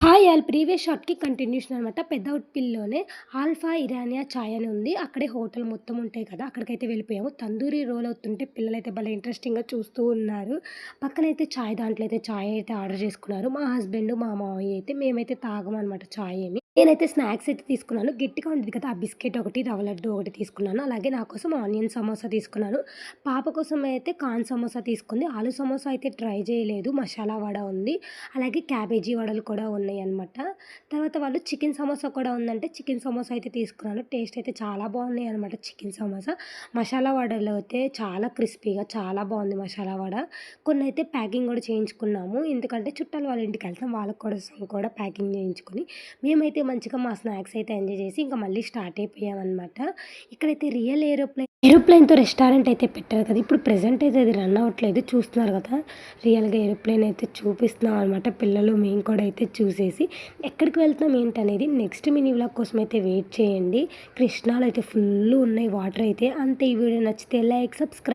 Hi all previous షాట్‌కి continuation అనమాట. పెద్ద ఉట్పిల్లోనే alpha ఇరానియా చాయ్ అని ఉంది. అక్కడే హోటల్ మొత్తం ఉంటాయి కదా! అక్కడికైతే వెళ్ళిపోయాము. తందూరి రోల్ అవుతుంటే పిల్లలైతే భలే ఇంట్రెస్టింగ్‌గా చూస్తూ ఉన్నారు. పక్కనైతే చాయ్ దాంట్లో అయితే చాయ్ అయితే ఆర్డర్ చేసుకున్నారు. మా హస్బెండ్, మా మావయ్య అయితే మేమైతే తాగమనమాట చాయ్ ఏమి. నేనైతే స్నాక్స్ అయితే తీసుకున్నాను. గట్టిగా ఉండిద్ది కదా! ఆ బిస్కెట్ ఒకటి, రవ్వ లడ్డు ఒకటి తీసుకున్నాను. అలాగే నా కోసం ఆనియన్ సమోసా తీసుకున్నాను. పాప కోసం అయితే కార్న్ సమోసా తీసుకుంది. ఆలు సమోసా అయితే ట్రై చేయలేదు. మసాలా వడ ఉంది. అలాగే క్యాబేజీ వడలు కూడా ఉన్నాయన్నమాట. తర్వాత వాళ్ళు చికెన్ సమోసా కూడా ఉందంటే చికెన్ సమోసా అయితే తీసుకున్నాను. టేస్ట్ అయితే చాలా బాగున్నాయన్నమాట చికెన్ సమోసా. మసాలా వడలు అయితే చాలా క్రిస్పీగా చాలా బాగుంది మసాలా వడ. కొన్నైతే ప్యాకింగ్ కూడా చేయించుకున్నాము. ఎందుకంటే చుట్టాలు వాళ్ళ ఇంటికెళ్తాం. వాళ్ళ కోసం కూడా ప్యాకింగ్ చేయించుకొని, మేమైతే మంచిగా మా స్నాక్స్ అయితే ఎంజాయ్ చేసి ఇంకా మళ్ళీ స్టార్ట్ అయిపోయామన్నమాట. ఇక్కడైతే రియల్ ఏరోప్లేన్‌తో రెస్టారెంట్ అయితే పెట్టారు కదా! ఇప్పుడు ప్రెజెంట్ అయితే అది రన్ అవ్వట్లేదు. చూస్తున్నారు కదా! రియల్‌గా ఏరోప్లేన్ అయితే చూపిస్తున్నాం అనమాట. పిల్లలు మేము కూడా అయితే చూసేసి ఎక్కడికి వెళ్తున్నాం ఏంటనేది నెక్స్ట్ మినీ వ్లాగ్ కోసం అయితే వెయిట్ చేయండి. కృష్ణాలో అయితే ఫుల్లు ఉన్నాయి వాటర్ అయితే. అంతే ఈ వీడియో నచ్చితే లైక్, సబ్స్క్రైబ్